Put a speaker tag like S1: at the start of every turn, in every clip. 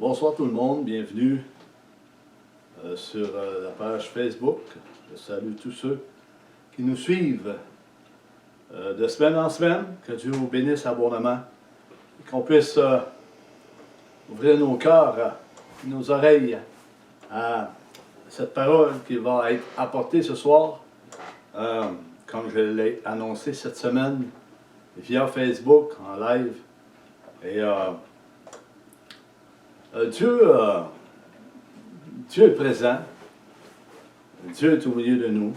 S1: Bonsoir tout le monde, bienvenue sur la page Facebook. Je salue tous ceux qui nous suivent de semaine en semaine. Que Dieu vous bénisse abondamment et qu'on puisse ouvrir nos cœurs, nos oreilles à cette parole qui va être apportée ce soir, comme je l'ai annoncé cette semaine via Facebook en live. Et Dieu est présent. Dieu est au milieu de nous.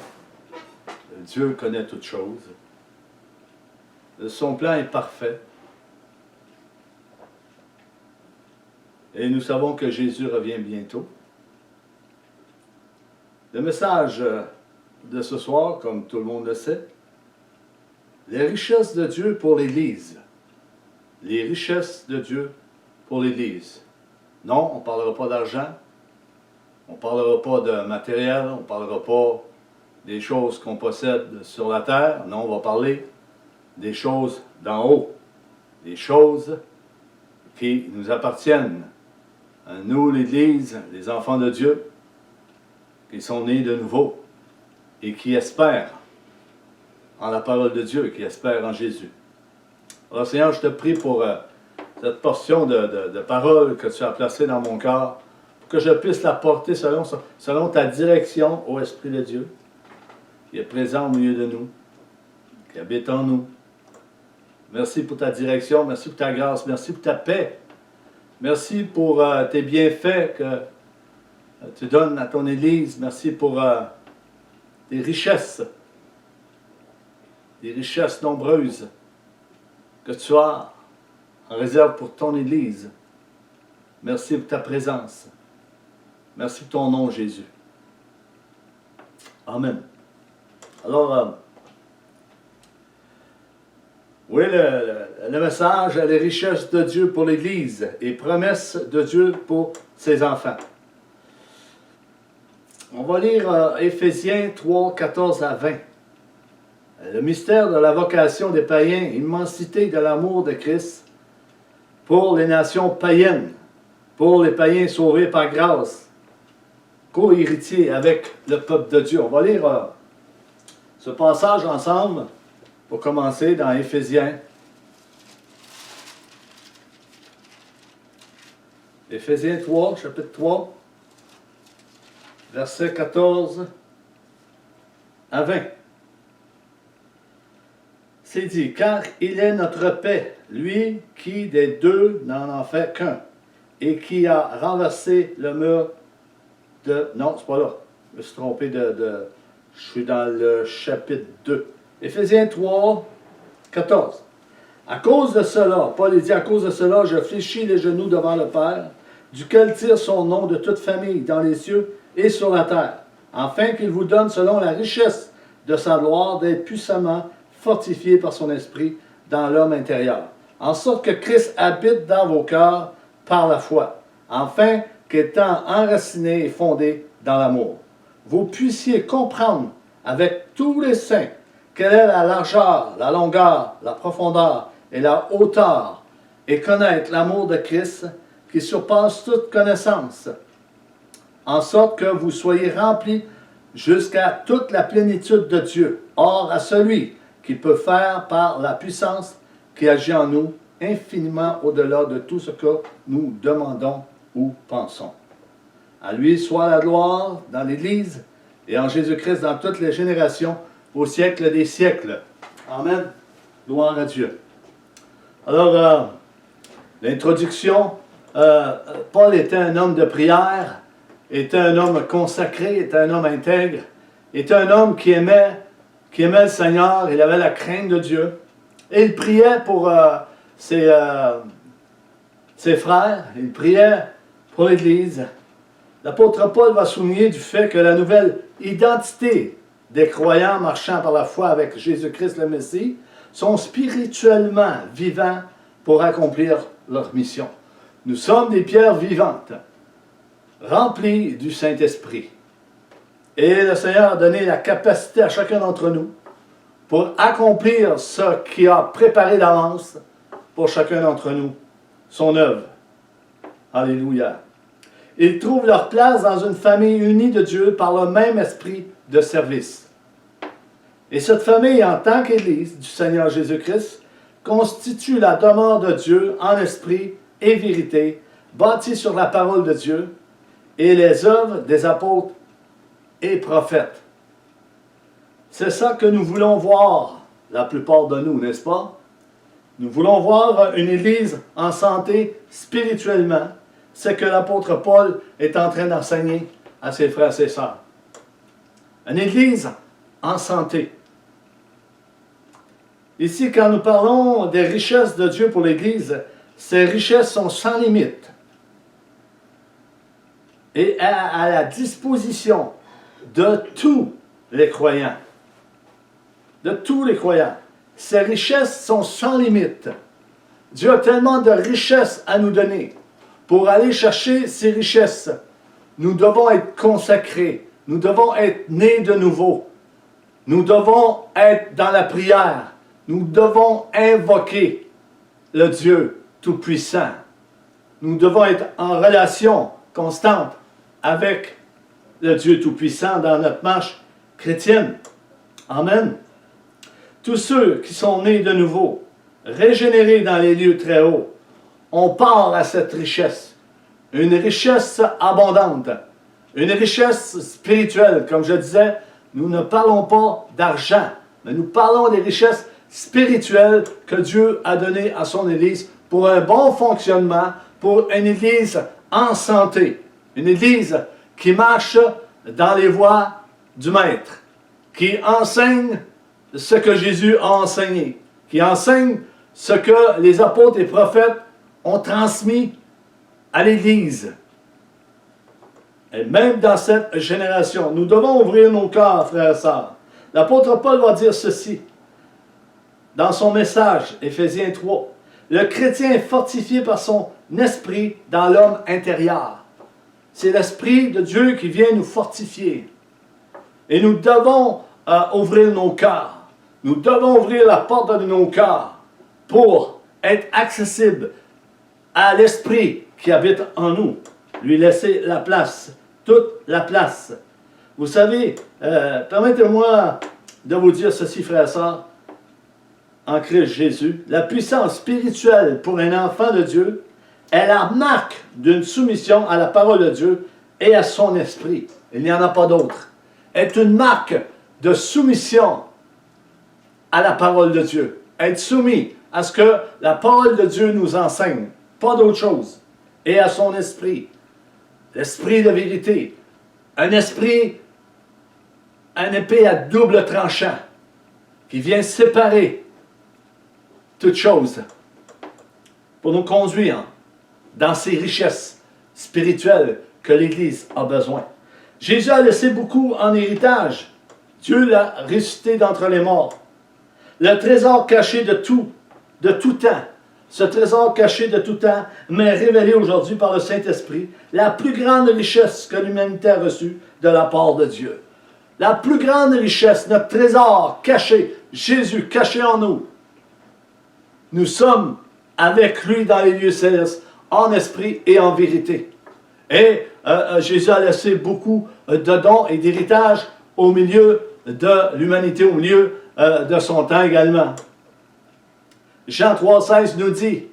S1: Dieu connaît toutes choses. Son plan est parfait. Et nous savons que Jésus revient bientôt. Le message de ce soir, comme tout le monde le sait, les richesses de Dieu pour l'Église. Les richesses de Dieu pour l'Église. Non, on ne parlera pas d'argent, on ne parlera pas de matériel, on ne parlera pas des choses qu'on possède sur la terre. Non, on va parler des choses d'en haut, des choses qui nous appartiennent. Nous, l'Église, les enfants de Dieu, qui sont nés de nouveau et qui espèrent en la parole de Dieu, qui espèrent en Jésus. Alors Seigneur, je te prie pour cette portion de parole que tu as placée dans mon cœur, pour que je puisse la porter selon ta direction, ô Esprit de Dieu, qui est présent au milieu de nous, qui habite en nous. Merci pour ta direction, merci pour ta grâce, merci pour ta paix. Merci pour tes bienfaits que tu donnes à ton Église. Merci pour tes richesses nombreuses que tu as en réserve pour ton Église. Merci pour ta présence. Merci pour ton nom, Jésus. Amen. Alors, oui, le message, les richesses de Dieu pour l'Église et promesses de Dieu pour ses enfants. On va lire Éphésiens 3, 14 à 20. Le mystère de la vocation des païens, immensité de l'amour de Christ pour les nations païennes, pour les païens sauvés par grâce, co-héritiers avec le peuple de Dieu. On va lire ce passage ensemble pour commencer dans Éphésiens. Éphésiens 3, chapitre 3, versets 14 à 20. C'est dit, car il est notre paix, lui qui des deux n'en a fait qu'un, et qui a renversé le mur de... Non, c'est pas là. Je me suis trompé je suis dans le chapitre 2. Éphésiens 3, 14. À cause de cela, Paul dit, à cause de cela, je fléchis les genoux devant le Père, duquel tire son nom de toute famille dans les cieux et sur la terre, afin qu'il vous donne selon la richesse de sa gloire d'être puissamment fortifié par son esprit dans l'homme intérieur, en sorte que Christ habite dans vos cœurs par la foi, afin qu'étant enraciné et fondé dans l'amour, vous puissiez comprendre avec tous les saints quelle est la largeur, la longueur, la profondeur et la hauteur, et connaître l'amour de Christ qui surpasse toute connaissance, en sorte que vous soyez remplis jusqu'à toute la plénitude de Dieu. Or, à celui qui peut faire par la puissance qui agit en nous infiniment au-delà de tout ce que nous demandons ou pensons. À lui soit la gloire dans l'Église et en Jésus-Christ dans toutes les générations, au siècle des siècles. Amen. Gloire à Dieu. Alors, l'introduction, Paul était un homme de prière, était un homme consacré, était un homme intègre, était un homme qui aimait le Seigneur, il avait la crainte de Dieu, et il priait pour ses frères, il priait pour l'Église. L'apôtre Paul va souligner du fait que la nouvelle identité des croyants marchant par la foi avec Jésus-Christ le Messie sont spirituellement vivants pour accomplir leur mission. Nous sommes des pierres vivantes, remplies du Saint-Esprit. Et le Seigneur a donné la capacité à chacun d'entre nous pour accomplir ce qu'il a préparé d'avance pour chacun d'entre nous, son œuvre. Alléluia. Ils trouvent leur place dans une famille unie de Dieu par le même esprit de service. Et cette famille, en tant qu'Église du Seigneur Jésus-Christ, constitue la demeure de Dieu en esprit et vérité, bâtie sur la parole de Dieu et les œuvres des apôtres et prophètes. C'est ça que nous voulons voir, la plupart de nous, n'est-ce pas? Nous voulons voir une Église en santé spirituellement. C'est que l'apôtre Paul est en train d'enseigner à ses frères et ses sœurs. Une Église en santé. Ici, quand nous parlons des richesses de Dieu pour l'Église, ces richesses sont sans limite et à la disposition de tous les croyants. De tous les croyants. Ces richesses sont sans limite. Dieu a tellement de richesses à nous donner. Pour aller chercher ces richesses, nous devons être consacrés. Nous devons être nés de nouveau. Nous devons être dans la prière. Nous devons invoquer le Dieu Tout-Puissant. Nous devons être en relation constante avec le Dieu Tout-Puissant dans notre marche chrétienne. Amen. Tous ceux qui sont nés de nouveau, régénérés dans les lieux très hauts, on part à cette richesse. Une richesse abondante. Une richesse spirituelle. Comme je disais, nous ne parlons pas d'argent, mais nous parlons des richesses spirituelles que Dieu a données à son Église pour un bon fonctionnement, pour une Église en santé. Une Église qui marche dans les voies du Maître, qui enseigne ce que Jésus a enseigné, qui enseigne ce que les apôtres et prophètes ont transmis à l'Église. Et même dans cette génération, nous devons ouvrir nos cœurs, frères et sœurs. L'apôtre Paul va dire ceci dans son message, Éphésiens 3. Le chrétien est fortifié par son esprit dans l'homme intérieur. C'est l'esprit de Dieu qui vient nous fortifier. Et nous devons ouvrir nos cœurs. Nous devons ouvrir la porte de nos cœurs pour être accessibles à l'esprit qui habite en nous. Lui laisser la place, toute la place. Vous savez, permettez-moi de vous dire ceci, frères et sœurs, en Christ Jésus, la puissance spirituelle pour un enfant de Dieu est la marque d'une soumission à la parole de Dieu et à son esprit. Il n'y en a pas d'autre. Est une marque de soumission à la parole de Dieu. Être soumis à ce que la parole de Dieu nous enseigne. Pas d'autre chose. Et à son esprit. L'esprit de vérité. Un esprit, un épée à double tranchant qui vient séparer toutes choses pour nous conduire dans ces richesses spirituelles que l'Église a besoin. Jésus a laissé beaucoup en héritage. Dieu l'a ressuscité d'entre les morts. Le trésor caché de tout temps. Ce trésor caché de tout temps m'est révélé aujourd'hui par le Saint-Esprit, la plus grande richesse que l'humanité a reçue de la part de Dieu. La plus grande richesse, notre trésor caché, Jésus caché en nous. Nous sommes avec lui dans les lieux célestes, en esprit et en vérité. Et Jésus a laissé beaucoup de dons et d'héritage au milieu de l'humanité, au milieu de son temps également. Jean 3,16 nous dit,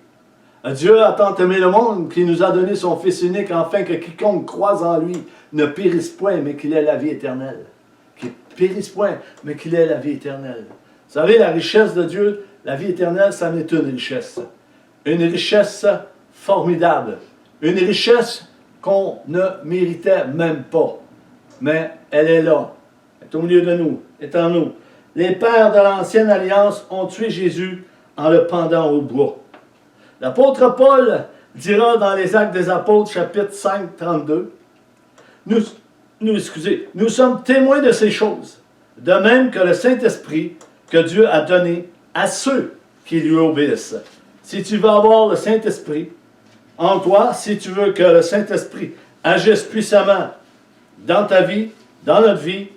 S1: Dieu a tant aimé le monde qu'il nous a donné son Fils unique, afin que quiconque croise en lui ne périsse point, mais qu'il ait la vie éternelle. Qu'il ne périsse point, mais qu'il ait la vie éternelle. Vous savez, la richesse de Dieu, la vie éternelle, ça en est une richesse. Une richesse formidable. Une richesse qu'on ne méritait même pas. Mais elle est là. Elle est au milieu de nous, est en nous. Les pères de l'ancienne alliance ont tué Jésus en le pendant au bois. L'apôtre Paul dira dans les Actes des Apôtres, chapitre 5, 32, nous sommes témoins de ces choses, de même que le Saint-Esprit que Dieu a donné à ceux qui lui obéissent. Si tu veux avoir le Saint-Esprit en toi, si tu veux que le Saint-Esprit agisse puissamment dans ta vie, dans notre vie,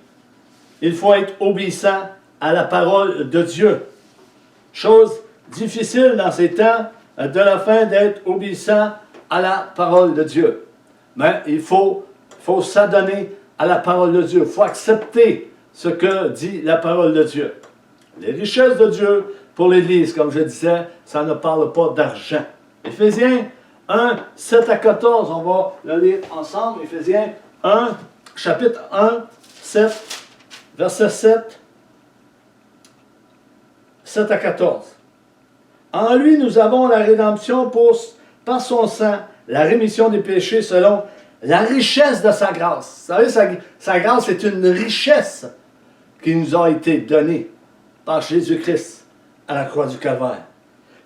S1: il faut être obéissant à la parole de Dieu. Chose difficile dans ces temps de la fin d'être obéissant à la parole de Dieu. Mais il faut s'adonner à la parole de Dieu. Il faut accepter ce que dit la parole de Dieu. Les richesses de Dieu pour l'Église, comme je disais, ça ne parle pas d'argent. Éphésiens 1, 7 à 14, on va le lire ensemble. Éphésiens 1, chapitre 1, 7, verset 7 à 14. En lui, nous avons la rédemption par son sang, la rémission des péchés selon la richesse de sa grâce. Vous savez, sa grâce est une richesse qui nous a été donnée par Jésus-Christ à la croix du Calvaire.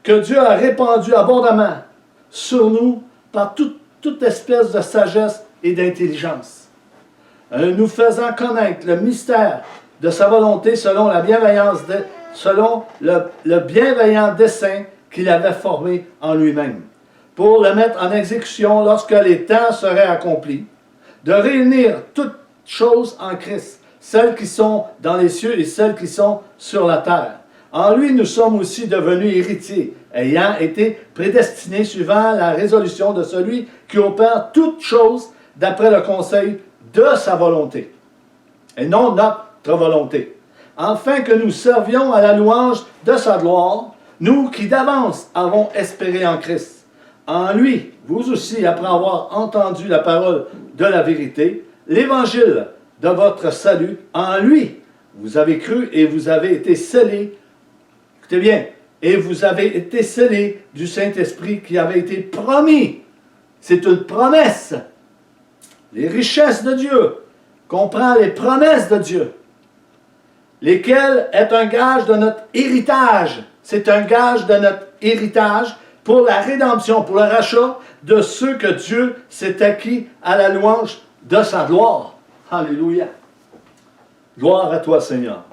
S1: Que Dieu a répandu abondamment sur nous par toute espèce de sagesse et d'intelligence, nous faisant connaître le mystère de sa volonté selon la bienveillance, selon le bienveillant dessein qu'il avait formé en lui-même, pour le mettre en exécution lorsque les temps seraient accomplis, de réunir toutes choses en Christ, celles qui sont dans les cieux et celles qui sont sur la terre. En lui, nous sommes aussi devenus héritiers, ayant été prédestinés suivant la résolution de celui qui opère toutes choses d'après le conseil de sa volonté, et non notre volonté, afin que nous servions à la louange de sa gloire, nous qui d'avance avons espéré en Christ. En lui, vous aussi, après avoir entendu la parole de la vérité, l'évangile de votre salut, en lui, vous avez cru et vous avez été scellés. Écoutez bien, et vous avez été scellés du Saint-Esprit qui avait été promis. C'est une promesse. Les richesses de Dieu comprend les promesses de Dieu, lesquelles est un gage de notre héritage. C'est un gage de notre héritage pour la rédemption, pour le rachat de ceux que Dieu s'est acquis à la louange de sa gloire. Alléluia. Gloire à toi, Seigneur.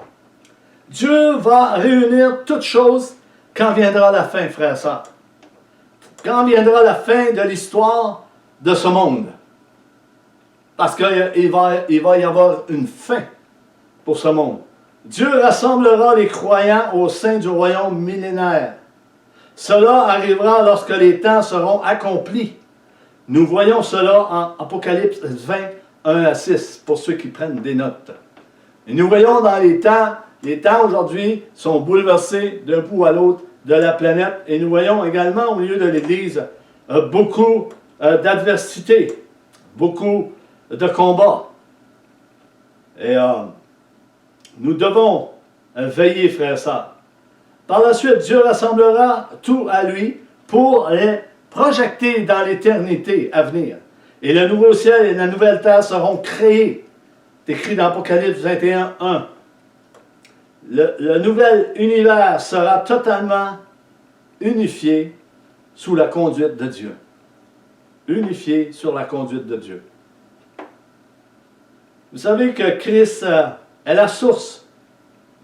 S1: Dieu va réunir toutes choses quand viendra la fin, frères et sœurs. Quand viendra la fin de l'histoire de ce monde. Parce qu'il va y avoir une fin pour ce monde. Dieu rassemblera les croyants au sein du royaume millénaire. Cela arrivera lorsque les temps seront accomplis. Nous voyons cela en Apocalypse 20, 1 à 6, pour ceux qui prennent des notes. Et nous voyons dans les temps aujourd'hui sont bouleversés d'un bout à l'autre de la planète. Et nous voyons également au milieu de l'Église beaucoup d'adversité, beaucoup de combats. Et nous devons veiller, frères et sœurs. Par la suite, Dieu rassemblera tout à lui pour les projeter dans l'éternité à venir. Et le nouveau ciel et la nouvelle terre seront créés. C'est écrit dans Apocalypse 21, 1. Le nouvel univers sera totalement unifié sous la conduite de Dieu. Unifié sur la conduite de Dieu. Vous savez que Christ est la source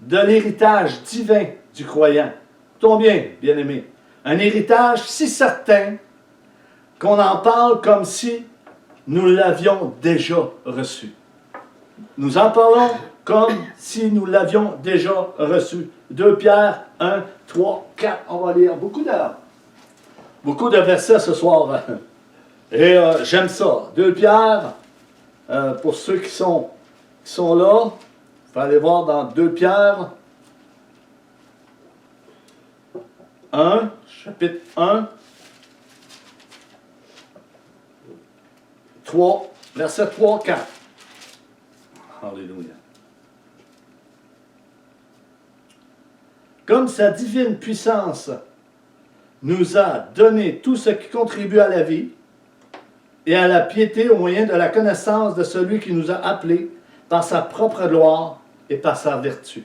S1: de l'héritage divin du croyant. Combien, bien-aimés? Un héritage si certain qu'on en parle comme si nous l'avions déjà reçu. Nous en parlons comme si nous l'avions déjà reçu. 2 Pierre 1, 3, 4. On va lire beaucoup de versets ce soir. Et j'aime ça. 2 Pierre, pour ceux qui sont là, il faut aller voir dans 2 Pierre 1, chapitre 1, 3, verset 3, 4. Alléluia. Comme sa divine puissance nous a donné tout ce qui contribue à la vie et à la piété au moyen de la connaissance de celui qui nous a appelés par sa propre gloire et par sa vertu,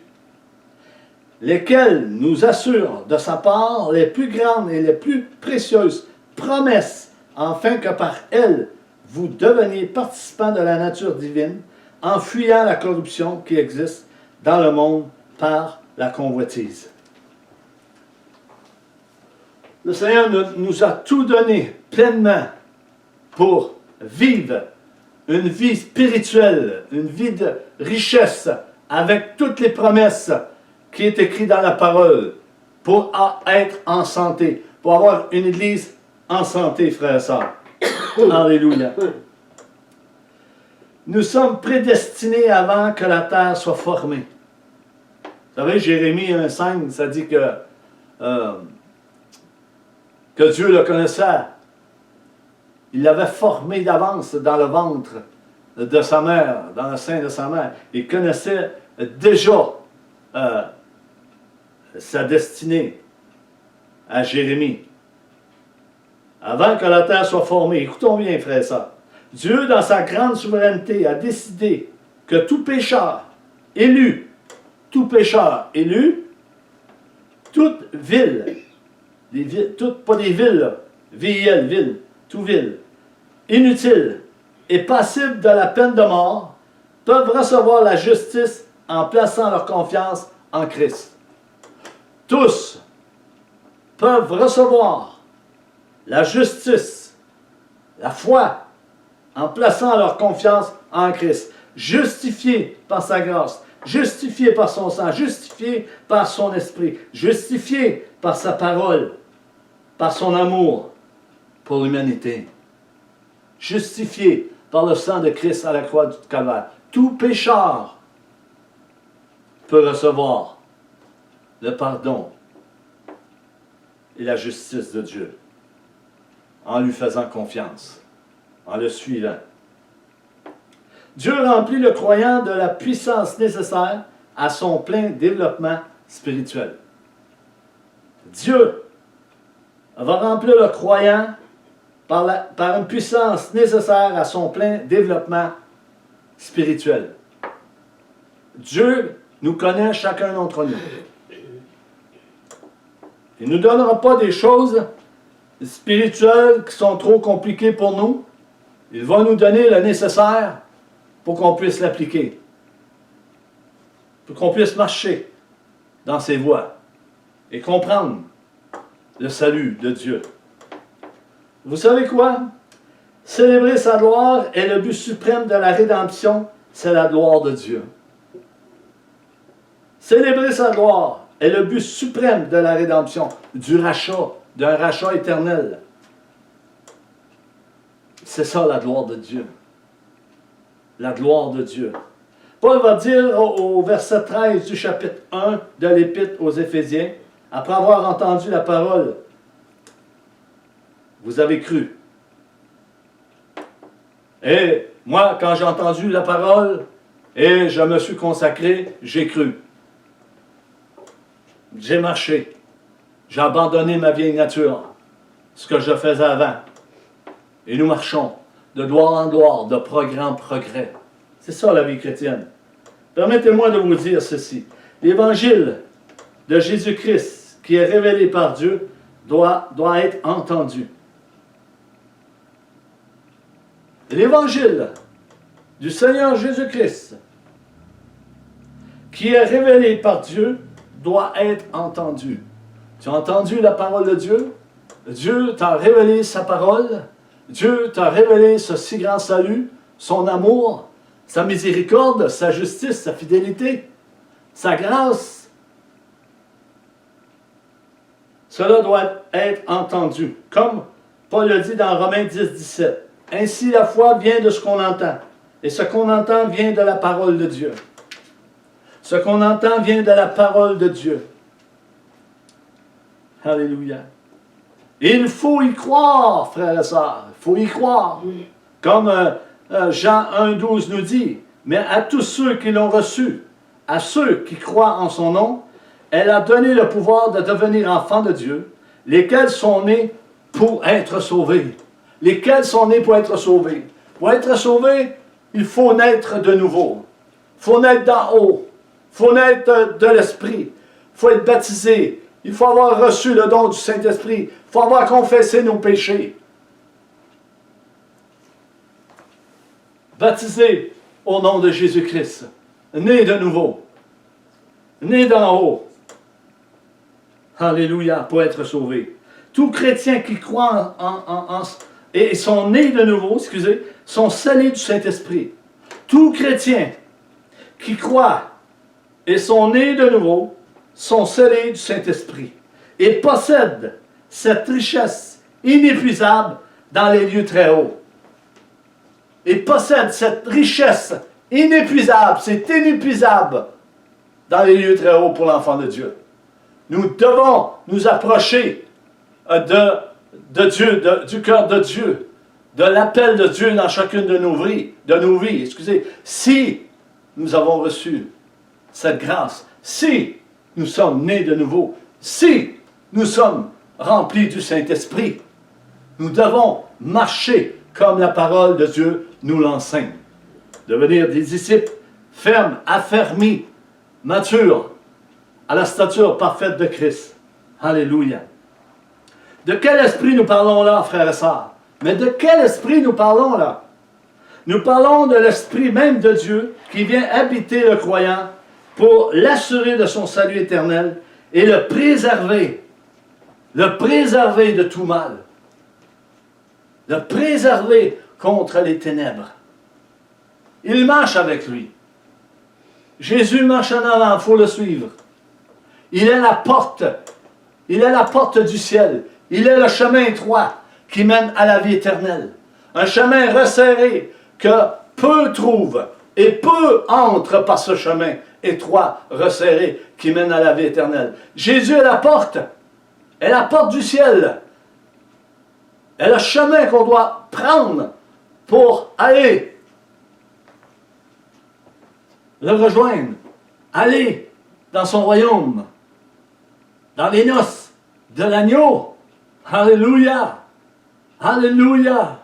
S1: lesquels nous assurent de sa part les plus grandes et les plus précieuses promesses, afin que par elles vous deveniez participants de la nature divine, en fuyant la corruption qui existe dans le monde par la convoitise. Le Seigneur nous a tout donné pleinement pour vivre une vie spirituelle, une vie de richesse, avec toutes les promesses qui est écrites dans la parole, pour être en santé, pour avoir une Église en santé, frères et sœurs. Alléluia. Nous sommes prédestinés avant que la terre soit formée. Vous savez, Jérémie 1,5, ça dit que Dieu le connaissait. Il l'avait formé d'avance dans le ventre de sa mère, dans le sein de sa mère. Il connaissait déjà sa destinée à Jérémie. Avant que la terre soit formée, écoutons bien, frères et sœurs, Dieu, dans sa grande souveraineté, a décidé que tout pécheur élu, toute ville, pas des villes, là, VIL, ville, tout ville, inutile et passible de la peine de mort, peuvent recevoir la justice en plaçant leur confiance en Christ. Tous peuvent recevoir la justice, la foi, en plaçant leur confiance en Christ. Justifiés par sa grâce, justifiés par son sang, justifiés par son esprit, justifiés par sa parole, par son amour pour l'humanité. Justifiés par le sang de Christ à la croix du Calvaire. Tout pécheur peut recevoir le pardon et la justice de Dieu en lui faisant confiance, en le suivant. Dieu remplit le croyant de la puissance nécessaire à son plein développement spirituel. Dieu va remplir le croyant par une puissance nécessaire à son plein développement spirituel. Dieu nous connaît chacun d'entre nous. Il ne nous donnera pas des choses spirituelles qui sont trop compliquées pour nous. Il va nous donner le nécessaire pour qu'on puisse l'appliquer. Pour qu'on puisse marcher dans ses voies et comprendre le salut de Dieu. Vous savez quoi? Célébrer sa gloire est le but suprême de la rédemption, c'est la gloire de Dieu. Célébrer sa gloire est le but suprême de la rédemption, du rachat, d'un rachat éternel. C'est ça la gloire de Dieu. La gloire de Dieu. Paul va dire au verset 13 du chapitre 1 de l'Épître aux Éphésiens, après avoir entendu la parole, vous avez cru. Et moi, quand j'ai entendu la parole et je me suis consacré, j'ai cru. J'ai marché. J'ai abandonné ma vieille nature, ce que je faisais avant. Et nous marchons de gloire en gloire, de progrès en progrès. C'est ça la vie chrétienne. Permettez-moi de vous dire ceci. L'évangile de Jésus-Christ, qui est révélé par Dieu, doit être entendu. L'évangile du Seigneur Jésus-Christ, qui est révélé par Dieu, doit être entendu. Tu as entendu la parole de Dieu? Dieu t'a révélé sa parole. Dieu t'a révélé ce si grand salut, son amour, sa miséricorde, sa justice, sa fidélité, sa grâce. Cela doit être entendu. Comme Paul le dit dans Romains 10, 17. Ainsi la foi vient de ce qu'on entend. Et ce qu'on entend vient de la parole de Dieu. Ce qu'on entend vient de la parole de Dieu. Alléluia. Il faut y croire, frères et sœurs. Il faut y croire. Comme Jean 1,12 nous dit. Mais à tous ceux qui l'ont reçu, à ceux qui croient en son nom, elle a donné le pouvoir de devenir enfants de Dieu, lesquels sont nés pour être sauvés. Lesquels sont nés pour être sauvés. Pour être sauvés, il faut naître de nouveau. Il faut naître d'en haut. Il faut naître de l'Esprit. Il faut être baptisé. Il faut avoir reçu le don du Saint-Esprit. Il faut avoir confessé nos péchés. Baptisé au nom de Jésus-Christ. Né de nouveau. Né d'en haut. Alléluia, pour être sauvé. Tout chrétien qui croit et sont nés de nouveau, sont scellés du Saint-Esprit. Tout chrétien qui croit et sont nés de nouveau, sont scellés du Saint-Esprit et possèdent cette richesse inépuisable dans les lieux très hauts. Il possède cette richesse inépuisable, c'est inépuisable dans les lieux très hauts pour l'enfant de Dieu. Nous devons nous approcher de Dieu, du cœur de Dieu, de l'appel de Dieu dans chacune de nos vies, si nous avons reçu cette grâce, si nous sommes nés de nouveau, si nous sommes remplis du Saint-Esprit, nous devons marcher comme la parole de Dieu nous l'enseigne. Devenir des disciples fermes, affermis, matures, à la stature parfaite de Christ. Alléluia. De quel esprit nous parlons là, frères et sœurs? Mais de quel esprit nous parlons là? Nous parlons de l'esprit même de Dieu qui vient habiter le croyant pour l'assurer de son salut éternel et le préserver de tout mal, le préserver contre les ténèbres. Il marche avec lui. Jésus marche en avant, il faut le suivre. Il est la porte du ciel. Il est le chemin étroit qui mène à la vie éternelle. Un chemin resserré que peu trouvent et peu entrent par ce chemin étroit, resserré qui mène à la vie éternelle. Jésus est la porte du ciel. Est le chemin qu'on doit prendre pour aller le rejoindre, aller dans son royaume, dans les noces de l'agneau. Alléluia! Alléluia!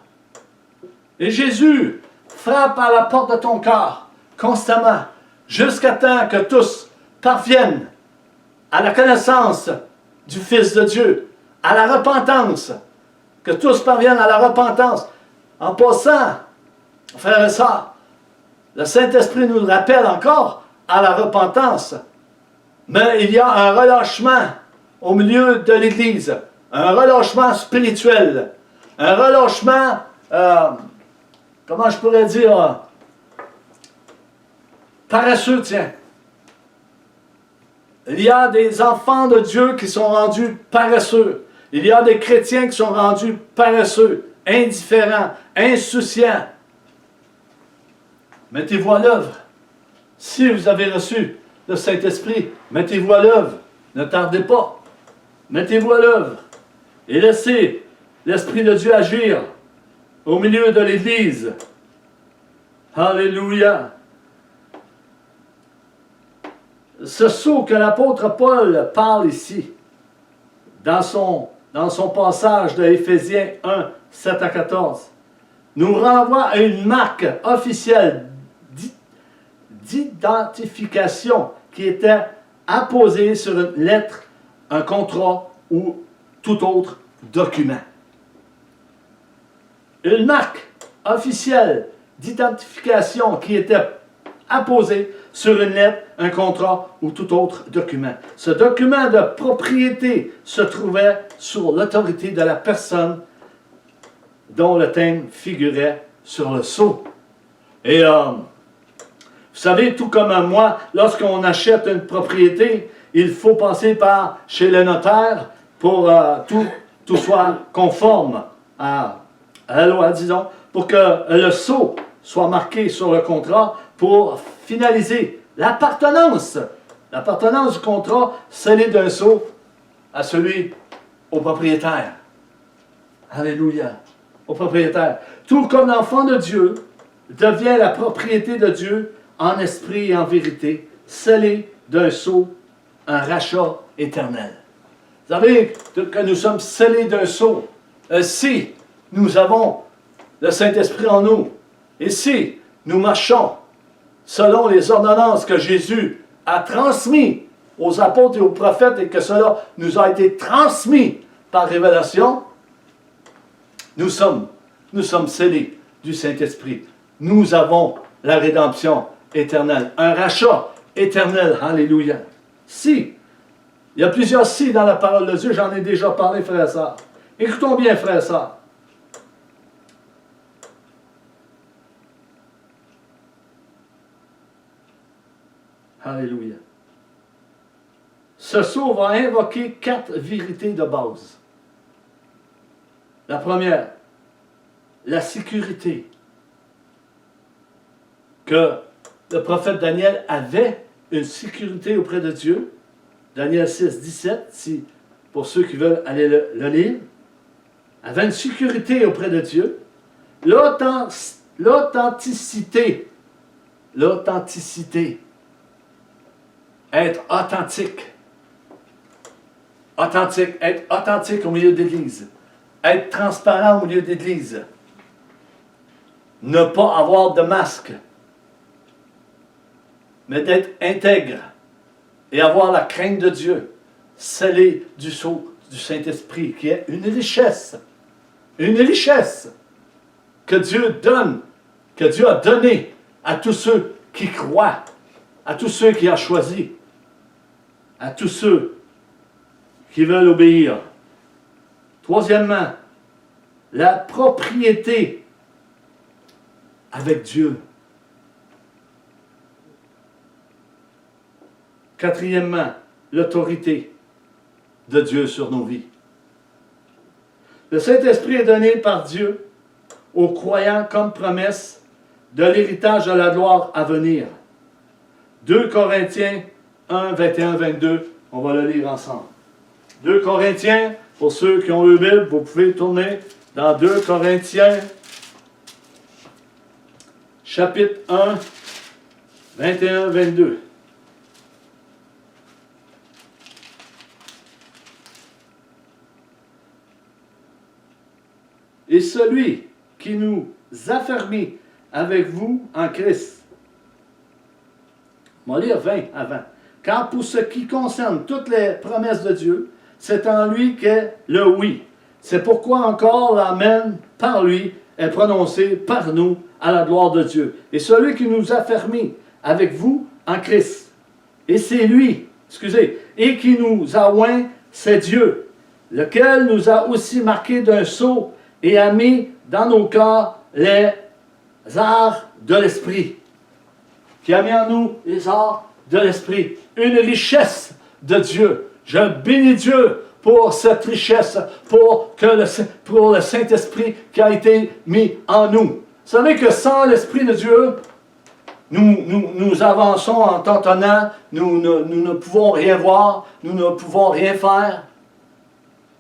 S1: Et Jésus frappe à la porte de ton cœur constamment, jusqu'à temps que tous parviennent à la connaissance du Fils de Dieu, à la repentance, que tous parviennent à la repentance. En passant, frères et sœurs, le Saint-Esprit nous le rappelle encore à la repentance. Mais il y a un relâchement au milieu de l'Église, un relâchement spirituel, un relâchement, comment je pourrais dire, paresseux, tiens. Il y a des enfants de Dieu qui sont rendus paresseux. Il y a des chrétiens qui sont rendus paresseux, indifférents, insouciants. Mettez-vous à l'œuvre. Si vous avez reçu le Saint-Esprit, mettez-vous à l'œuvre. Ne tardez pas. Mettez-vous à l'œuvre. Et laissez l'Esprit de Dieu agir au milieu de l'Église. Alléluia. Ce sceau que l'apôtre Paul parle ici, dans son passage de Éphésiens 1, 7 à 14, nous renvoie à une marque officielle d'identification qui était apposée sur une lettre, un contrat ou tout autre document. Une marque officielle d'identification qui était apposée sur une lettre, un contrat ou tout autre document. Ce document de propriété se trouvait sous l'autorité de la personne dont le thème figurait sur le sceau. Et vous savez, tout comme moi, lorsqu'on achète une propriété, il faut passer par chez le notaire pour tout soit conforme à la loi, disons, pour que le sceau soit marqué sur le contrat pour finaliser l'appartenance du contrat scellé d'un sceau à celui au propriétaire. Alléluia. Au propriétaire. Tout comme l'enfant de Dieu devient la propriété de Dieu en esprit et en vérité, scellé d'un sceau, un rachat éternel. Vous savez que nous sommes scellés d'un sceau. Si nous avons le Saint-Esprit en nous, et si nous marchons selon les ordonnances que Jésus a transmises aux apôtres et aux prophètes et que cela nous a été transmis par révélation, nous sommes scellés du Saint-Esprit. Nous avons la rédemption éternelle, un rachat éternel. Alléluia. Si, il y a plusieurs si dans la parole de Dieu, j'en ai déjà parlé, frères et sœurs. Écoutons bien, frères et sœurs. Alléluia. Ce sceau va invoquer 4 vérités de base. La première, la sécurité que le prophète Daniel avait une sécurité auprès de Dieu. Daniel 6, 17, si, pour ceux qui veulent aller le lire, avait une sécurité auprès de Dieu. L'authenticité. L'authenticité. Être authentique. Authentique. Être authentique au milieu de l'Église. Être transparent au milieu de l'Église. Ne pas avoir de masque. Mais d'être intègre. Et avoir la crainte de Dieu. Scellé du sceau du Saint-Esprit, qui est une richesse. Une richesse que Dieu donne, que Dieu a donné à tous ceux qui croient, à tous ceux qui ont choisi, à tous ceux qui veulent obéir. Troisièmement, la propriété avec Dieu. Quatrièmement, l'autorité de Dieu sur nos vies. Le Saint-Esprit est donné par Dieu aux croyants comme promesse de l'héritage de la gloire à venir. 2 Corinthiens 1, 21, 22, on va le lire ensemble. 2 Corinthiens, pour ceux qui ont le Bible, vous pouvez tourner dans 2 Corinthiens, chapitre 1, 21, 22. Et celui qui nous affermit avec vous en Christ. On va lire 20 avant. Car pour ce qui concerne toutes les promesses de Dieu, c'est en lui qu'est le oui. C'est pourquoi encore l'amen par lui est prononcé par nous à la gloire de Dieu. Et celui qui nous affermit avec vous en Christ. Et c'est lui, et qui nous a oint, c'est Dieu, lequel nous a aussi marqué d'un sceau et a mis dans nos corps les arts de l'esprit. Qui a mis en nous les arts de l'esprit. Une richesse de Dieu. Je bénis Dieu pour cette richesse, pour le Saint-Esprit qui a été mis en nous. Vous savez que sans l'Esprit de Dieu, nous avançons en tâtonnant, nous ne pouvons rien voir, nous ne pouvons rien faire.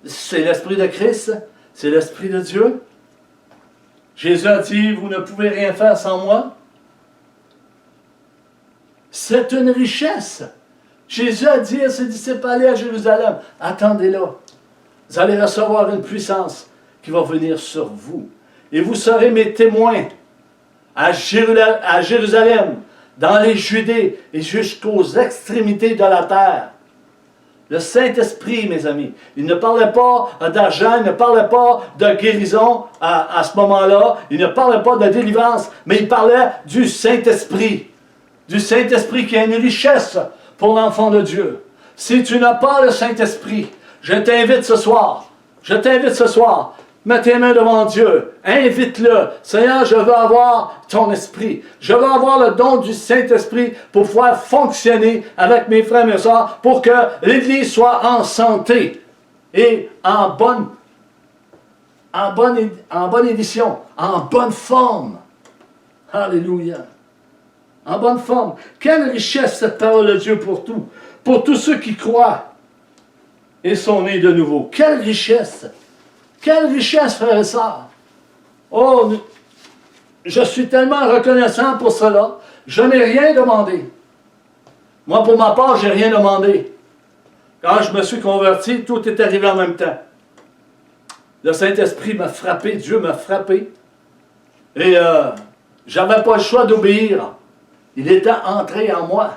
S1: C'est l'Esprit de Christ. C'est l'Esprit de Dieu. Jésus a dit, vous ne pouvez rien faire sans moi. C'est une richesse. Jésus a dit à ses disciples, allez à Jérusalem, attendez-là. Vous allez recevoir une puissance qui va venir sur vous. Et vous serez mes témoins à Jérusalem, dans les Judées et jusqu'aux extrémités de la terre. Le Saint-Esprit, mes amis, il ne parlait pas d'argent, il ne parlait pas de guérison à ce moment-là, il ne parlait pas de délivrance, mais il parlait du Saint-Esprit. Du Saint-Esprit qui est une richesse pour l'enfant de Dieu. Si tu n'as pas le Saint-Esprit, je t'invite ce soir, mets tes mains devant Dieu, invite-le. Seigneur, je veux avoir ton esprit. Je veux avoir le don du Saint-Esprit pour pouvoir fonctionner avec mes frères et mes sœurs, pour que l'Église soit en santé et en bonne édition, en bonne forme. Alléluia. En bonne forme. Quelle richesse cette parole de Dieu pour tous ceux qui croient et sont nés de nouveau. Quelle richesse! Quelle richesse, frères et sœurs! Oh, je suis tellement reconnaissant pour cela. Je n'ai rien demandé. Moi, pour ma part, je n'ai rien demandé. Quand je me suis converti, tout est arrivé en même temps. Le Saint-Esprit m'a frappé, Dieu m'a frappé. Et je n'avais pas le choix d'obéir. Il était entré en moi.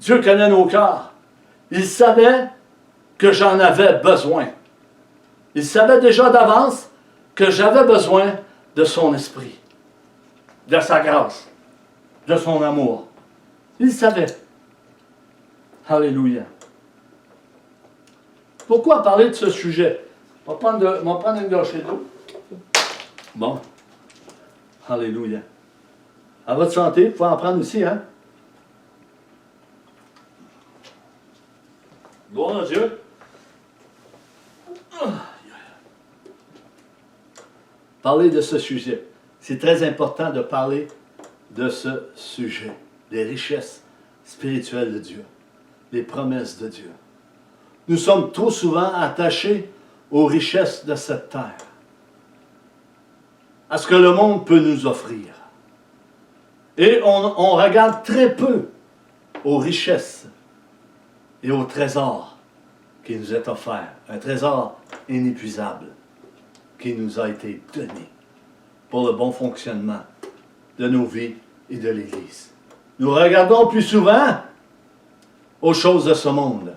S1: Dieu connaît nos cœurs. Il savait que j'en avais besoin. Il savait déjà d'avance que j'avais besoin de son esprit, de sa grâce, de son amour. Il savait. Alléluia. Pourquoi parler de ce sujet? On va prendre une gorgée d'eau. Bon. Alléluia. À votre santé, vous pouvez en prendre aussi, hein? Gloire à Dieu. parler de ce sujet. C'est très important de parler de ce sujet. Les richesses spirituelles de Dieu. Les promesses de Dieu. Nous sommes trop souvent attachés aux richesses de cette terre. À ce que le monde peut nous offrir. Et on regarde très peu aux richesses et aux trésors qui nous est offert. Un trésor inépuisable qui nous a été donné pour le bon fonctionnement de nos vies et de l'Église. Nous regardons plus souvent aux choses de ce monde,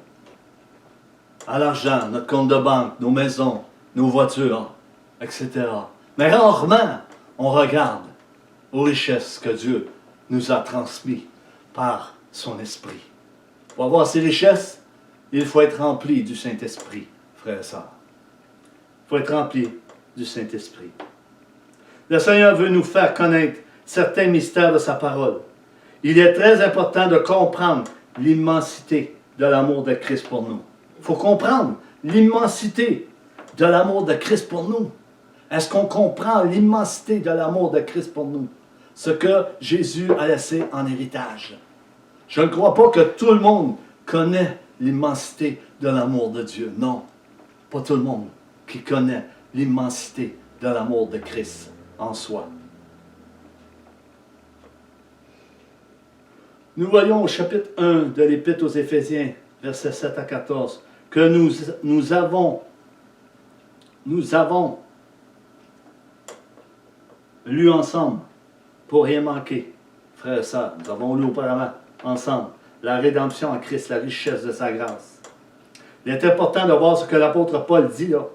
S1: à l'argent, notre compte de banque, nos maisons, nos voitures, etc. Mais rarement on regarde aux richesses que Dieu nous a transmises par son Esprit. Pour avoir ces richesses, il faut être rempli du Saint-Esprit, frères et sœurs. Il faut être rempli du Saint-Esprit. Le Seigneur veut nous faire connaître certains mystères de sa parole. Il est très important de comprendre l'immensité de l'amour de Christ pour nous. Il faut comprendre l'immensité de l'amour de Christ pour nous. Est-ce qu'on comprend l'immensité de l'amour de Christ pour nous? Ce que Jésus a laissé en héritage. Je ne crois pas que tout le monde connaît l'immensité de l'amour de Dieu. Non, pas tout le monde qui connaît l'immensité de l'amour de Christ en soi. Nous voyons au chapitre 1 de l'Épître aux Éphésiens, versets 7 à 14, que nous avons lu ensemble, pour rien manquer, frères et sœurs. Nous avons lu auparavant, ensemble, la rédemption en Christ, la richesse de sa grâce. Il est important de voir ce que l'apôtre Paul dit là,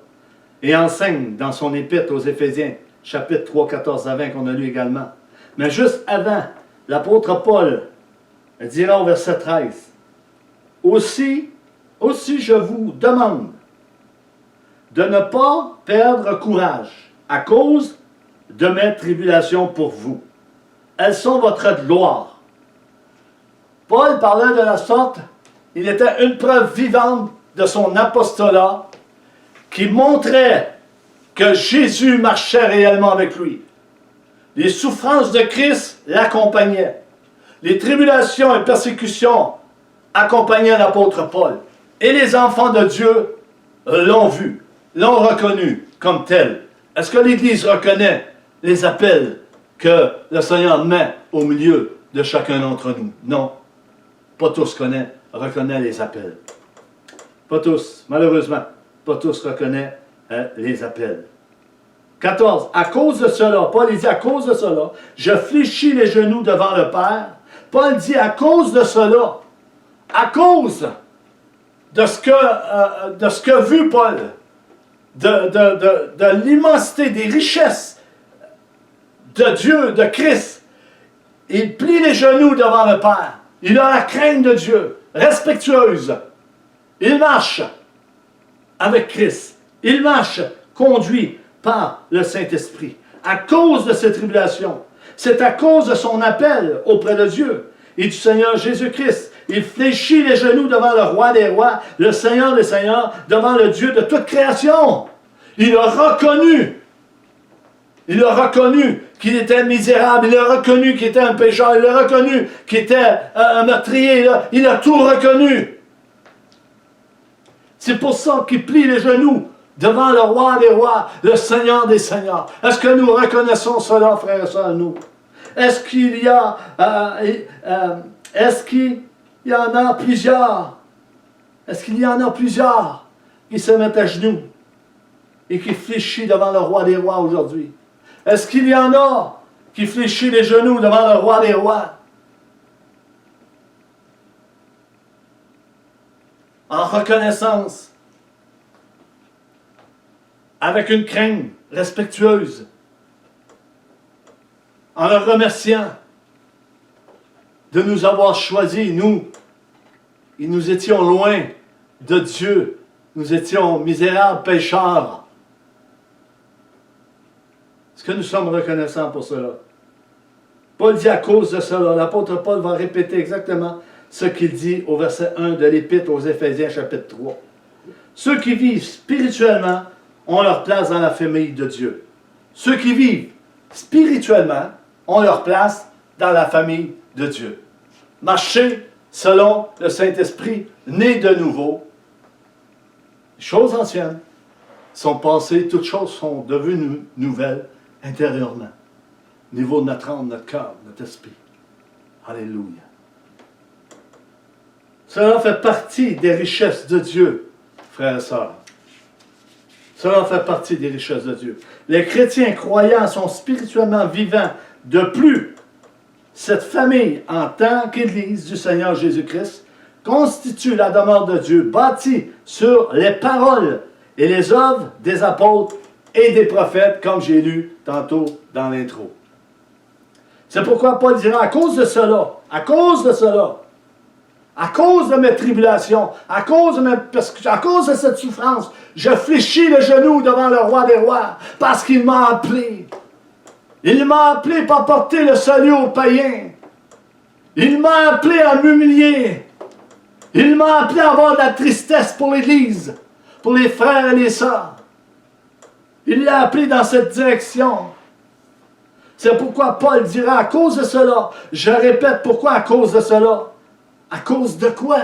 S1: et enseigne dans son épître aux Éphésiens, chapitre 3, 14 à 20, qu'on a lu également. Mais juste avant, l'apôtre Paul dira au verset 13, Aussi je vous demande de ne pas perdre courage à cause de mes tribulations pour vous. Elles sont votre gloire. Paul parlait de la sorte, il était une preuve vivante de son apostolat qui montrait que Jésus marchait réellement avec lui. Les souffrances de Christ l'accompagnaient. Les tribulations et persécutions accompagnaient l'apôtre Paul. Et les enfants de Dieu l'ont vu, l'ont reconnu comme tel. Est-ce que l'Église reconnaît les appels que le Seigneur met au milieu de chacun d'entre nous? Non. Pas tous reconnaissent les appels. Pas tous, malheureusement, pas tous reconnaissent les appels. 14. À cause de cela, Paul dit à cause de cela, je fléchis les genoux devant le Père. Paul dit à cause de cela, à cause de ce que vu Paul, de l'immensité des richesses de Dieu, de Christ, il plie les genoux devant le Père. Il a la crainte de Dieu, respectueuse. Il marche avec Christ. Il marche conduit par le Saint-Esprit. À cause de ces tribulations, c'est à cause de son appel auprès de Dieu et du Seigneur Jésus-Christ. Il fléchit les genoux devant le roi des rois, le Seigneur des seigneurs, devant le Dieu de toute création. Il a reconnu qu'il était misérable, il a reconnu qu'il était un pécheur, il a reconnu qu'il était un meurtrier, il a tout reconnu. C'est pour ça qu'il plie les genoux devant le roi des rois, le Seigneur des seigneurs. Est-ce que nous reconnaissons cela, frères et sœurs, nous? Est-ce qu'il y en a plusieurs? Est-ce qu'il y en a plusieurs qui se mettent à genoux et qui fléchissent devant le roi des rois aujourd'hui? Est-ce qu'il y en a qui fléchissent les genoux devant le roi des rois? En reconnaissance, avec une crainte respectueuse, en le remerciant de nous avoir choisis, nous étions loin de Dieu, nous étions misérables pécheurs. Est-ce que nous sommes reconnaissants pour cela? Paul dit à cause de cela, l'apôtre Paul va répéter exactement ce qu'il dit au verset 1 de l'Épître aux Éphésiens chapitre 3. Ceux qui vivent spirituellement ont leur place dans la famille de Dieu. ceux qui vivent spirituellement ont leur place dans la famille de Dieu. Marcher selon le Saint-Esprit, né de nouveau. Les choses anciennes sont passées, toutes choses sont devenues nouvelles intérieurement. Au niveau de notre âme, notre cœur, notre esprit. Alléluia. Cela fait partie des richesses de Dieu, frères et sœurs. Cela fait partie des richesses de Dieu. Les chrétiens croyants sont spirituellement vivants. De plus, cette famille, en tant qu'Église du Seigneur Jésus-Christ, constitue la demeure de Dieu, bâtie sur les paroles et les œuvres des apôtres et des prophètes, comme j'ai lu tantôt dans l'intro. C'est pourquoi Paul dira, à cause de cela, à cause de mes tribulations, à cause de cette souffrance, je fléchis le genou devant le roi des rois, parce qu'il m'a appelé. Il m'a appelé pour porter le salut aux païens. Il m'a appelé à m'humilier. Il m'a appelé à avoir de la tristesse pour l'Église, pour les frères et les sœurs. Il l'a appelé dans cette direction. C'est pourquoi Paul dira, à cause de cela, je répète, pourquoi à cause de cela? À cause de quoi?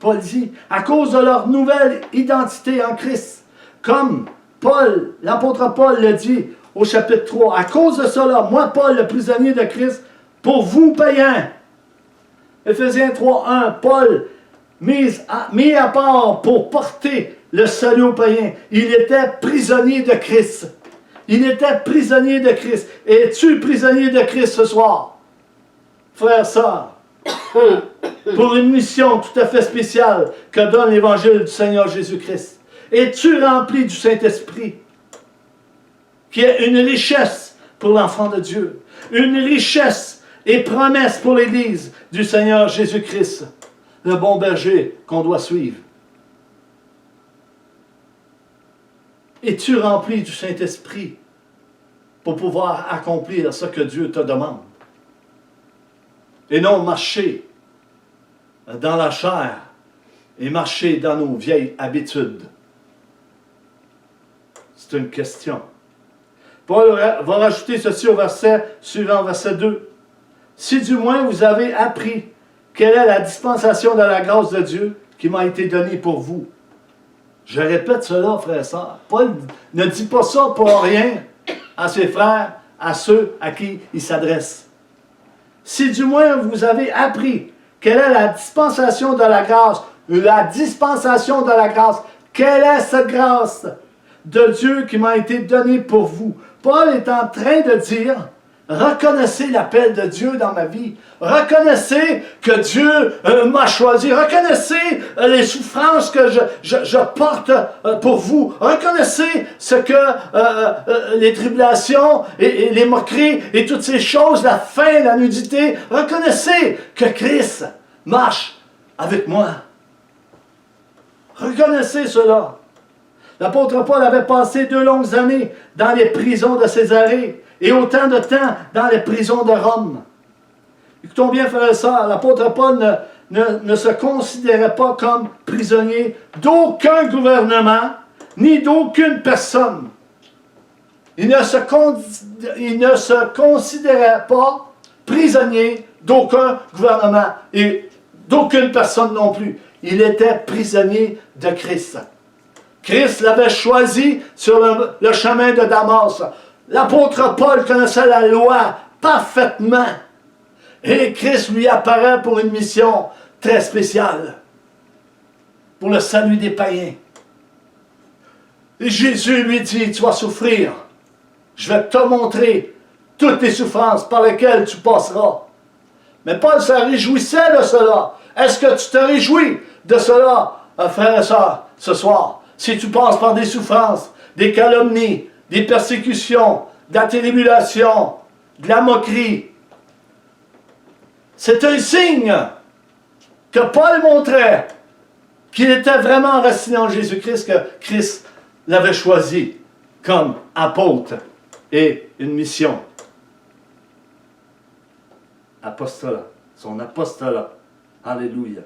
S1: Paul dit, à cause de leur nouvelle identité en Christ. Comme Paul, l'apôtre Paul le dit au chapitre 3, à cause de cela, moi Paul, le prisonnier de Christ, pour vous païens. Éphésiens 3, 1, Paul, mis à part pour porter le salut aux païens, il était prisonnier de Christ. Il était prisonnier de Christ. Es-tu prisonnier de Christ ce soir? Frère, sœur, pour une mission tout à fait spéciale que donne l'Évangile du Seigneur Jésus-Christ. Es-tu rempli du Saint-Esprit, qui est une richesse pour l'enfant de Dieu, une richesse et promesse pour l'Église du Seigneur Jésus-Christ, le bon berger qu'on doit suivre? Es-tu rempli du Saint-Esprit pour pouvoir accomplir ce que Dieu te demande? Et non marcher dans la chair et marcher dans nos vieilles habitudes. C'est une question. Paul va rajouter ceci au verset suivant, verset 2. Si du moins vous avez appris quelle est la dispensation de la grâce de Dieu qui m'a été donnée pour vous. Je répète cela, frères et sœurs. Paul ne dit pas ça pour rien à ses frères, à ceux à qui il s'adresse. Si du moins vous avez appris quelle est la dispensation de la grâce, quelle est cette grâce de Dieu qui m'a été donnée pour vous? Paul est en train de dire, reconnaissez l'appel de Dieu dans ma vie. Reconnaissez que Dieu m'a choisi. Reconnaissez les souffrances que je porte pour vous. Reconnaissez ce que les tribulations et les moqueries et toutes ces choses, la faim, la nudité. Reconnaissez que Christ marche avec moi. Reconnaissez cela. L'apôtre Paul avait passé 2 longues années dans les prisons de Césarée et autant de temps dans les prisons de Rome. Écoutons bien, frères et sœurs, l'apôtre Paul ne se considérait pas comme prisonnier d'aucun gouvernement, ni d'aucune personne. Il ne se considérait pas prisonnier d'aucun gouvernement et d'aucune personne non plus. Il était prisonnier de Christ. Christ l'avait choisi sur le chemin de Damas. L'apôtre Paul connaissait la loi parfaitement. Et Christ lui apparaît pour une mission très spéciale. Pour le salut des païens. Et Jésus lui dit, tu vas souffrir. Je vais te montrer toutes les souffrances par lesquelles tu passeras. Mais Paul se réjouissait de cela. Est-ce que tu te réjouis de cela, frères et sœurs, ce soir? Si tu passes par des souffrances, des calomnies, des persécutions, de la tribulation, de la moquerie, c'est un signe que Paul montrait qu'il était vraiment enraciné en Jésus-Christ, que Christ l'avait choisi comme apôtre et une mission. Apostolat, son apostolat. Alléluia.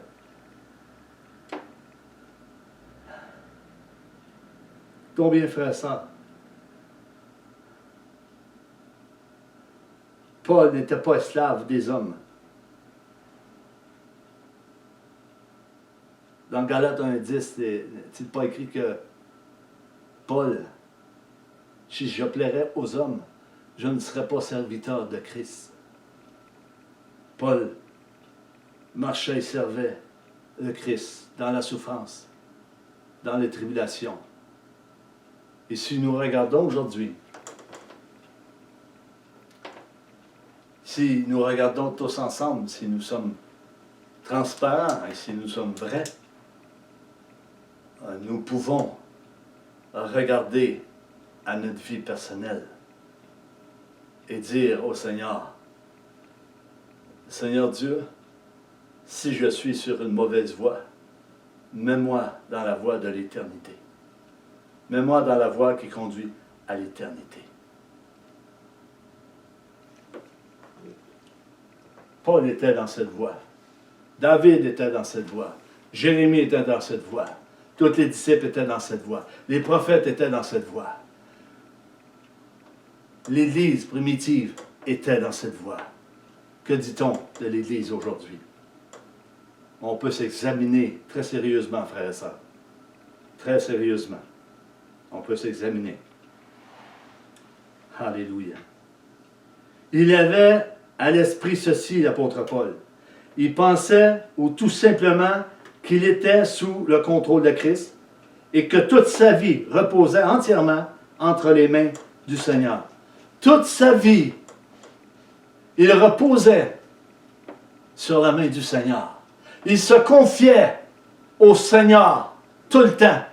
S1: Combien, frères et sœurs? Paul n'était pas esclave des hommes. Dans Galates 1:10, n'est-il pas écrit que Paul, si je plairais aux hommes, je ne serais pas serviteur de Christ. Paul marchait et servait le Christ dans la souffrance, dans les tribulations. Et si nous regardons aujourd'hui, si nous regardons tous ensemble, si nous sommes transparents et si nous sommes vrais, nous pouvons regarder à notre vie personnelle et dire au Seigneur, Seigneur Dieu, si je suis sur une mauvaise voie, mets-moi dans la voie de l'éternité. Mets-moi dans la voie qui conduit à l'éternité. Paul était dans cette voie. David était dans cette voie. Jérémie était dans cette voie. Tous les disciples étaient dans cette voie. Les prophètes étaient dans cette voie. L'Église primitive était dans cette voie. Que dit-on de l'Église aujourd'hui? On peut s'examiner très sérieusement, frères et sœurs. Très sérieusement. On peut s'examiner. Alléluia. Il avait à l'esprit ceci, l'apôtre Paul. Il pensait, ou tout simplement, qu'il était sous le contrôle de Christ et que toute sa vie reposait entièrement entre les mains du Seigneur. Toute sa vie, il reposait sur la main du Seigneur. Il se confiait au Seigneur tout le temps.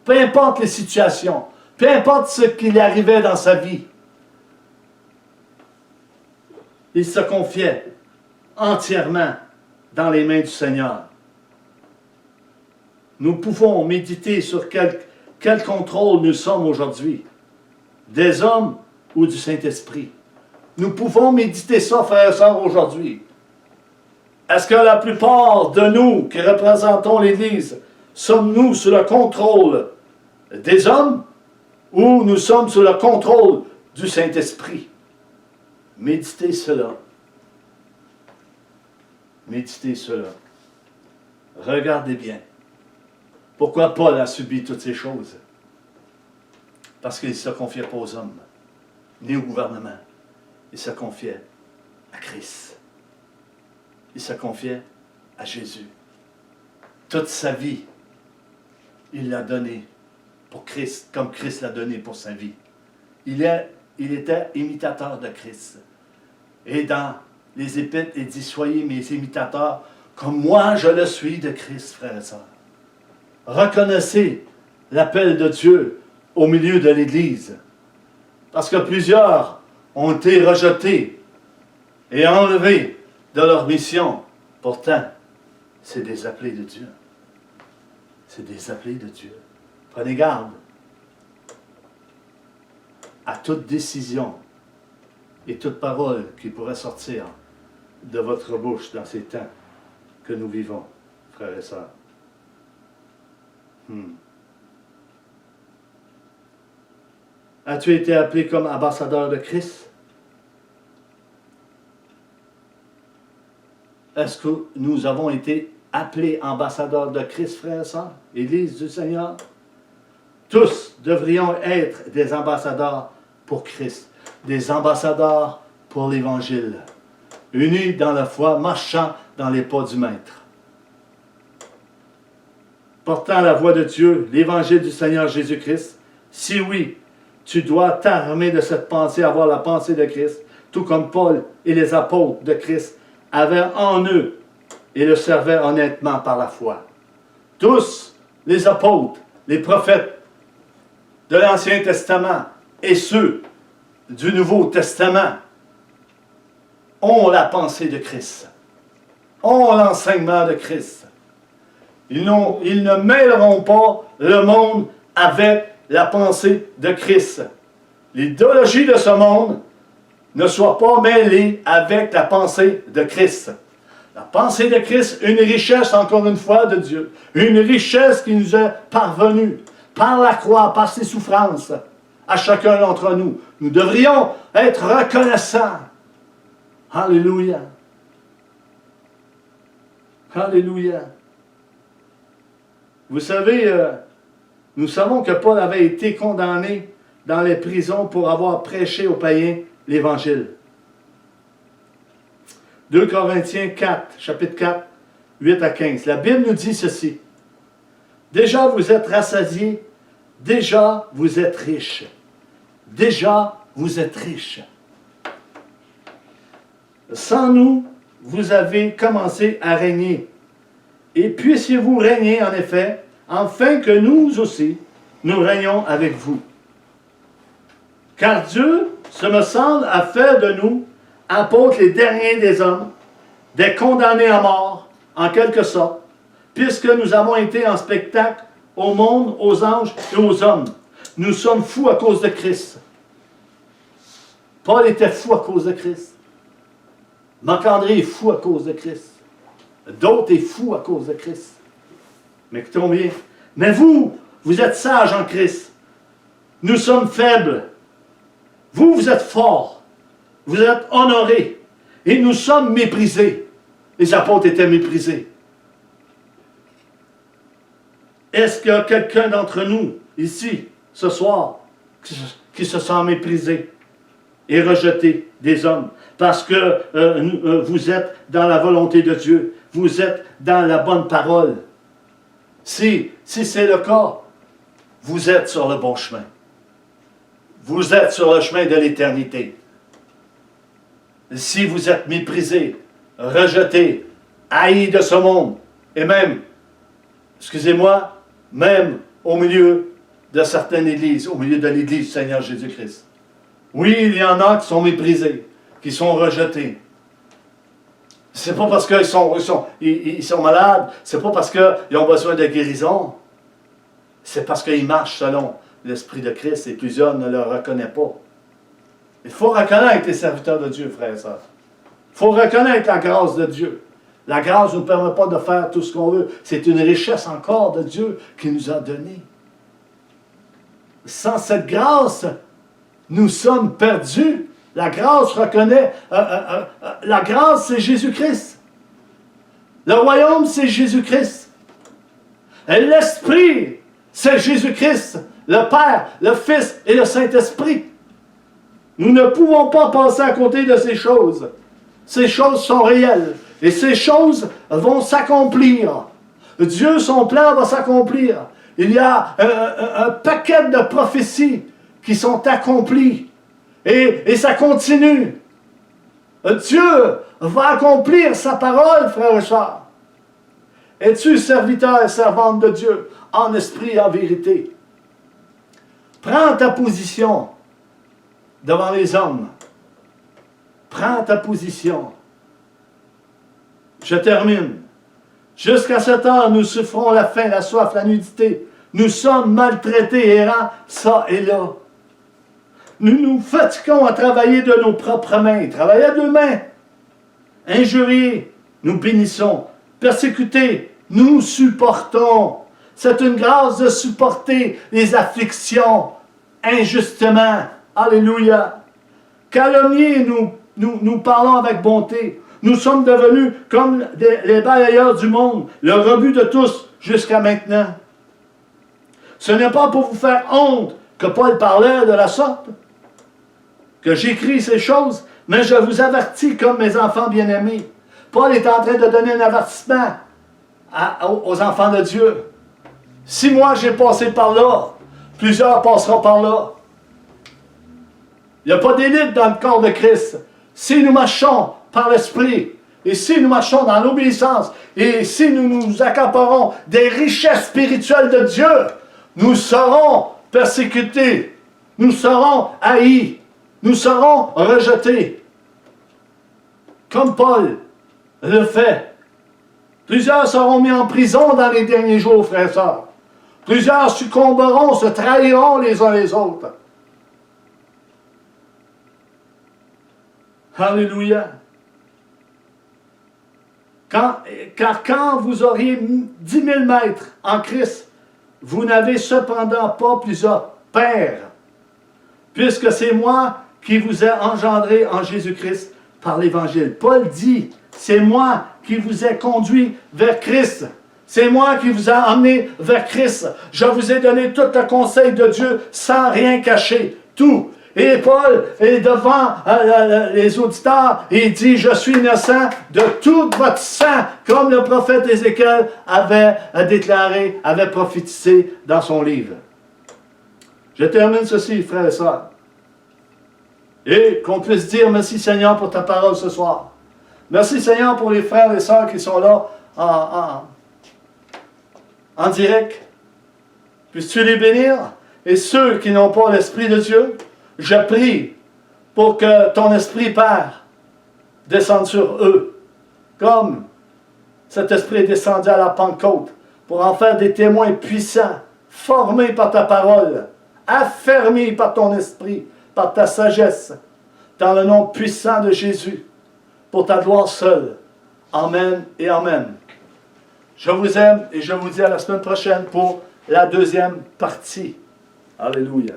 S1: Peu importe les situations, peu importe ce qui lui arrivait dans sa vie. Il se confiait entièrement dans les mains du Seigneur. Nous pouvons méditer sur quel contrôle nous sommes aujourd'hui, des hommes ou du Saint-Esprit. Nous pouvons méditer ça, frères et sœurs, aujourd'hui. Est-ce que la plupart de nous qui représentons l'Église, sommes-nous sous le contrôle des hommes ou nous sommes sous le contrôle du Saint-Esprit? Méditez cela. Méditez cela. Regardez bien. Pourquoi Paul a subi toutes ces choses? Parce qu'il ne se confiait pas aux hommes, ni au gouvernement. Il se confiait à Christ. Il se confiait à Jésus. Toute sa vie, il l'a donnée pour Christ, comme Christ l'a donné pour sa vie. Il était imitateur de Christ. Et dans les Épîtres, il dit, soyez mes imitateurs, comme moi je le suis de Christ, frères et sœurs. Reconnaissez l'appel de Dieu au milieu de l'Église. Parce que plusieurs ont été rejetés et enlevés de leur mission. Pourtant, c'est des appelés de Dieu. C'est des appelés de Dieu. Prenez garde à toute décision et toute parole qui pourrait sortir de votre bouche dans ces temps que nous vivons, frères et sœurs. As-tu été appelé comme ambassadeur de Christ? Est-ce que nous avons été appelés ambassadeurs de Christ, frères et sœurs? Église du Seigneur? Tous devrions être des ambassadeurs pour Christ, des ambassadeurs pour l'Évangile, unis dans la foi, marchant dans les pas du Maître. Portant la voix de Dieu, l'Évangile du Seigneur Jésus-Christ, si oui, tu dois t'armer de cette pensée, avoir la pensée de Christ, tout comme Paul et les apôtres de Christ avaient en eux et le servaient honnêtement par la foi. Tous les apôtres, les prophètes de l'Ancien Testament et ceux du Nouveau Testament ont la pensée de Christ, ont l'enseignement de Christ. Ils ne mêleront pas le monde avec la pensée de Christ. L'idéologie de ce monde ne soit pas mêlée avec la pensée de Christ. La pensée de Christ, une richesse, encore une fois, de Dieu. Une richesse qui nous est parvenue par la croix, par ses souffrances, à chacun d'entre nous. Nous devrions être reconnaissants Alléluia. Alléluia. Vous savez, nous savons que Paul avait été condamné dans les prisons pour avoir prêché aux païens l'Évangile. 2 Corinthiens 4, chapitre 4, 8 à 15. La Bible nous dit ceci. Déjà vous êtes rassasiés, déjà vous êtes riches. Déjà vous êtes riches. Sans nous, vous avez commencé à régner. Et puissiez-vous régner en effet, afin que nous aussi, nous régnons avec vous. Car Dieu, ce me semble, a fait de nous apôtres les derniers des hommes, des condamnés à mort, en quelque sorte, puisque nous avons été en spectacle au monde, aux anges et aux hommes. Nous sommes fous à cause de Christ. Paul était fou à cause de Christ. Marc-André est fou à cause de Christ. D'autres sont fous à cause de Christ. Mais écoutons bien. Mais vous, vous êtes sages en Christ. Nous sommes faibles. Vous, vous êtes forts. Vous êtes honorés. Et nous sommes méprisés. Les apôtres étaient méprisés. Est-ce qu'il y a quelqu'un d'entre nous, ici, ce soir, qui se sent méprisé et rejeté des hommes? Parce que vous êtes dans la volonté de Dieu. Vous êtes dans la bonne parole. Si c'est le cas, vous êtes sur le bon chemin. Vous êtes sur le chemin de l'éternité. Si vous êtes méprisé, rejeté, haï de ce monde, et même, excusez-moi, même au milieu de certaines églises, au milieu de l'église du Seigneur Jésus-Christ. Oui, il y en a qui sont méprisés, qui sont rejetés. C'est pas parce qu'ils sont malades, c'est pas parce qu'ils ont besoin de guérison. C'est parce qu'ils marchent selon l'Esprit de Christ et plusieurs ne le reconnaissent pas. Il faut reconnaître les serviteurs de Dieu, frères et sœurs. Il faut reconnaître la grâce de Dieu. La grâce ne nous permet pas de faire tout ce qu'on veut. C'est une richesse encore de Dieu qui nous a donné. Sans cette grâce, nous sommes perdus. La grâce reconnaît, la grâce c'est Jésus-Christ. Le royaume c'est Jésus-Christ. Et l'Esprit c'est Jésus-Christ, le Père, le Fils et le Saint-Esprit. Nous ne pouvons pas passer à côté de ces choses. Ces choses sont réelles. Et ces choses vont s'accomplir. Dieu, son plan va s'accomplir. Il y a un paquet de prophéties qui sont accomplies. Et ça continue. Dieu va accomplir sa parole, frère et sœur. Es-tu serviteur et servante de Dieu, en esprit et en vérité? Prends ta position devant les hommes. Prends ta position. Je termine. Jusqu'à ce temps, nous souffrons la faim, la soif, la nudité. Nous sommes maltraités, errants, ça et là. Nous nous fatiguons à travailler de nos propres mains, travailler à deux mains. Injuriés, nous bénissons. Persécutés, nous supportons. C'est une grâce de supporter les afflictions injustement. Alléluia. Calomniés, nous parlons avec bonté. Nous sommes devenus comme les balayeurs du monde, le rebut de tous jusqu'à maintenant. Ce n'est pas pour vous faire honte que Paul parlait de la sorte, que j'écris ces choses, mais je vous avertis comme mes enfants bien-aimés. Paul est en train de donner un avertissement aux enfants de Dieu. Si moi j'ai passé par là, plusieurs passeront par là. Il n'y a pas d'élite dans le corps de Christ. Si nous marchons par l'Esprit, et si nous marchons dans l'obéissance, et si nous nous accaparons des richesses spirituelles de Dieu, nous serons persécutés, nous serons haïs, nous serons rejetés. Comme Paul le fait. Plusieurs seront mis en prison dans les derniers jours, frères et sœurs. Plusieurs succomberont, se trahiront les uns les autres. Alléluia. Car quand vous auriez 10 000 maîtres en Christ, vous n'avez cependant pas plusieurs pères, puisque c'est moi qui vous ai engendré en Jésus-Christ par l'Évangile. Paul dit, c'est moi qui vous ai conduit vers Christ. C'est moi qui vous ai amené vers Christ. Je vous ai donné tout le conseil de Dieu sans rien cacher. Tout. Et Paul est devant les auditeurs et il dit, je suis innocent de tout votre sang, comme le prophète Ézéchiel avait déclaré, avait prophétisé dans son livre. Je termine ceci, frères et sœurs. Et qu'on puisse dire merci Seigneur pour ta parole ce soir. Merci Seigneur pour les frères et sœurs qui sont là en direct. Puisses-tu les bénir? Et ceux qui n'ont pas l'Esprit de Dieu, je prie pour que ton Esprit Père descende sur eux, comme cet Esprit est descendu à la Pentecôte, pour en faire des témoins puissants, formés par ta parole, affermis par ton Esprit, par ta sagesse, dans le nom puissant de Jésus, pour ta gloire seule. Amen et Amen. Je vous aime et je vous dis à la semaine prochaine pour la deuxième partie. Alléluia.